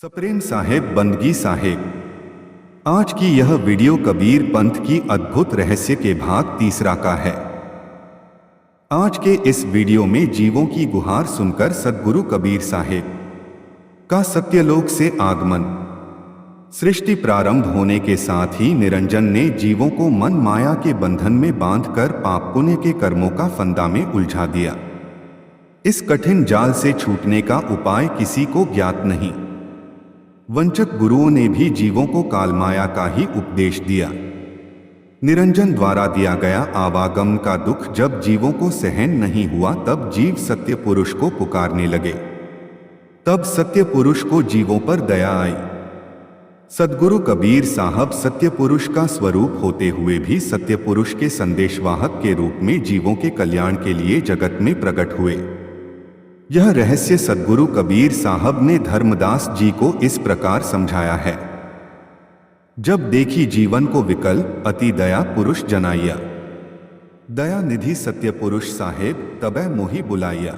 सप्रेम साहेब बंदगी साहेब। आज की यह वीडियो कबीर पंथ की अद्भुत रहस्य के भाग तीसरा का है। आज के इस वीडियो में जीवों की गुहार सुनकर सद्गुरु कबीर साहेब का सत्यलोक से आगमन, सृष्टि प्रारंभ होने के साथ ही निरंजन ने जीवों को मन माया के बंधन में बांधकर पाप पुण्य के कर्मों का फंदा में उलझा दिया। इस कठिन जाल से छूटने का उपाय किसी को ज्ञात नहीं। वंचक गुरुओं ने भी जीवों को कालमाया का ही उपदेश दिया। निरंजन द्वारा दिया गया आवागमन का दुख जब जीवों को सहन नहीं हुआ, तब जीव सत्य पुरुष को पुकारने लगे। तब सत्य पुरुष को जीवों पर दया आई। सद्गुरु कबीर साहब सत्य पुरुष का स्वरूप होते हुए भी सत्य पुरुष के संदेशवाहक के रूप में जीवों के कल्याण के लिए जगत में प्रकट हुए। यह रहस्य सद्गुरु कबीर साहब ने धर्मदास जी को इस प्रकार समझाया है। जब देखी जीवन को विकल, अति दया पुरुष जनाइया। दया निधि सत्य पुरुष साहेब तबै मोहि बुलाइया।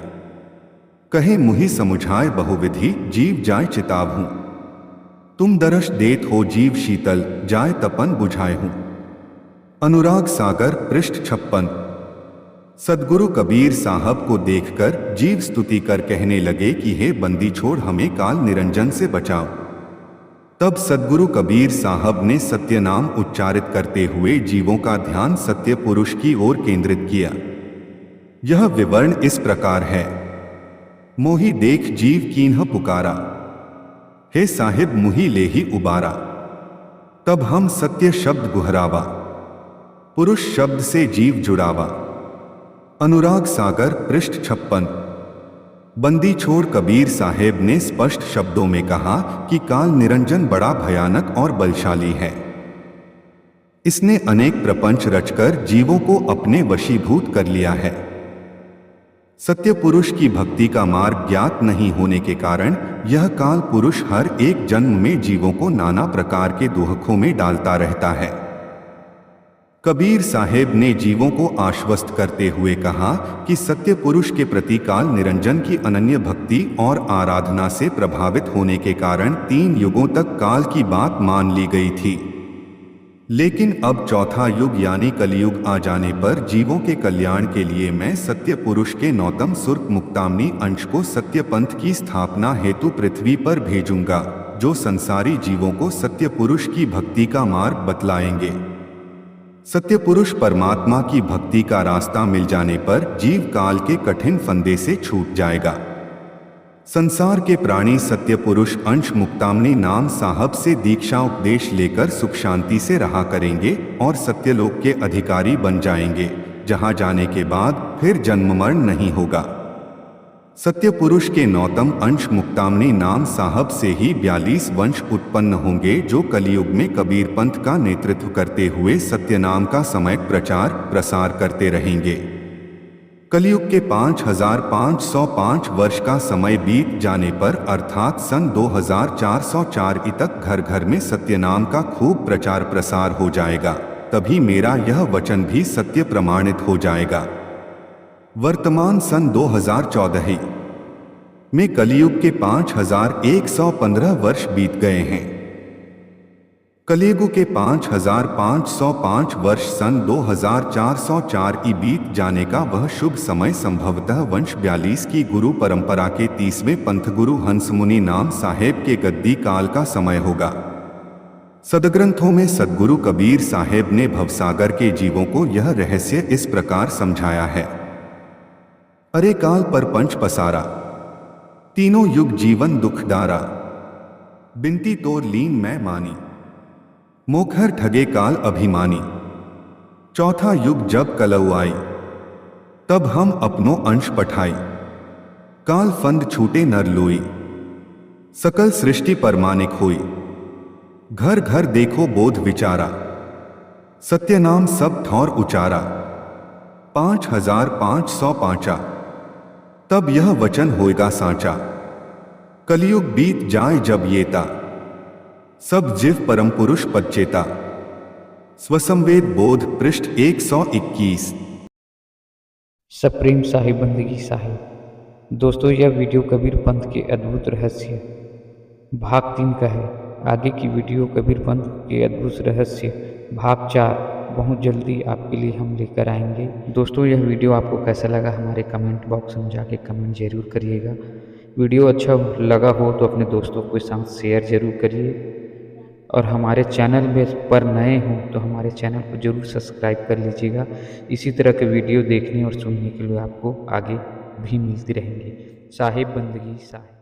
कहे मुहि समुझाए बहुविधि, जीव जाय चितावहूं। तुम दरश देत हो जीव शीतल, जाय तपन बुझाए हूं। अनुराग सागर पृष्ठ 56। सद्गुरु कबीर साहब को देखकर जीव स्तुति कर कहने लगे कि हे बंदी छोड़, हमें काल निरंजन से बचाओ। तब सद्गुरु कबीर साहब ने सत्य नाम उच्चारित करते हुए जीवों का ध्यान सत्य पुरुष की ओर केंद्रित किया। यह विवरण इस प्रकार है। मोहि देख जीव कीन्ह पुकारा, हे साहिब मुहि लेहि उबारा। तब हम सत्य शब्द गुहरावा, पुरुष शब्द से जीव जुड़ावा। अनुराग सागर पृष्ठ 56। बंदी छोड़ कबीर साहेब ने स्पष्ट शब्दों में कहा कि काल निरंजन बड़ा भयानक और बलशाली है। इसने अनेक प्रपंच रचकर जीवों को अपने वशीभूत कर लिया है। सत्य पुरुष की भक्ति का मार्ग ज्ञात नहीं होने के कारण यह काल पुरुष हर एक जन्म में जीवों को नाना प्रकार के दुखों में डालता रहता है। कबीर साहेब ने जीवों को आश्वस्त करते हुए कहा कि सत्य पुरुष के प्रति काल निरंजन की अनन्य भक्ति और आराधना से प्रभावित होने के कारण 3 युगों तक काल की बात मान ली गई थी। लेकिन अब चौथा युग यानी कलियुग आ जाने पर जीवों के कल्याण के लिए मैं सत्य पुरुष के 9तम सुर्ख मुक्तामनी अंश को सत्य पंथ की स्थापना हेतु पृथ्वी पर भेजूंगा, जो संसारी जीवों को सत्य पुरुष की भक्ति का मार्ग बतलाएंगे। सत्य पुरुष परमात्मा की भक्ति का रास्ता मिल जाने पर जीव काल के कठिन फंदे से छूट जाएगा। संसार के प्राणी सत्य पुरुष अंश मुक्तामनी नाम साहब से दीक्षा उपदेश लेकर सुख शांति से रहा करेंगे और सत्यलोक के अधिकारी बन जाएंगे, जहां जाने के बाद फिर जन्म मरण नहीं होगा। सत्य पुरुष के 9तम अंश मुक्तामनी नाम साहब से ही 42 वंश उत्पन्न होंगे, जो कलियुग में कबीर पंथ का नेतृत्व करते हुए सत्य नाम का समयक प्रचार प्रसार करते रहेंगे। कलियुग के 5505 वर्ष का समय बीत जाने पर अर्थात सन 2404 तक घर घर में सत्य नाम का खूब प्रचार प्रसार हो जाएगा। तभी मेरा यह वचन भी सत्य प्रमाणित हो जाएगा। वर्तमान सन 2014 में कलियुग के 5115 वर्ष बीत गए हैं। कलियुग के 5505 वर्ष सन 2404 बीत जाने का वह शुभ समय संभवतः वंश 42 की गुरु परंपरा के 30वें पंथ गुरु हंसमुनि नाम साहेब के गद्दी काल का समय होगा। सदग्रंथों में सद्गुरु कबीर साहेब ने भवसागर के जीवों को यह रहस्य इस प्रकार समझाया है। अरे काल पर पंच पसारा, तीनों युग जीवन दुखदारा। बिनती तोर लीन मैं मानी, मोखर ठगे काल अभिमानी। चौथा युग जब कलऊ आई, तब हम अपनों अंश पठाई। काल फंद छूटे नर लोई, सकल सृष्टि परमानिक हुई। घर घर देखो बोध विचारा, सत्य नाम सब ठौर उचारा। 5505 तब यह वचन होएगा सांचा। कलियुग बीत जाए जब येता, सब जीव परम पुरुष पदचेता। स्वसंवेद बोध पृष्ठ 121। सप्रेम साहिब बंदगी साहिब। दोस्तों, यह वीडियो कबीर पंथ के अद्भुत रहस्य भाग 3 का है। आगे की वीडियो कबीर पंथ के अद्भुत रहस्य भाग 4 बहुत जल्दी आपके लिए हम लेकर आएंगे। दोस्तों, यह वीडियो आपको कैसा लगा हमारे कमेंट बॉक्स में जाके कमेंट जरूर करिएगा। वीडियो अच्छा लगा हो तो अपने दोस्तों के साथ शेयर जरूर करिए, और हमारे चैनल में पर नए हों तो हमारे चैनल को जरूर सब्सक्राइब कर लीजिएगा। इसी तरह के वीडियो देखने और सुनने के लिए आपको आगे भी मिलती रहेंगी। साहिब बंदगी साहिब।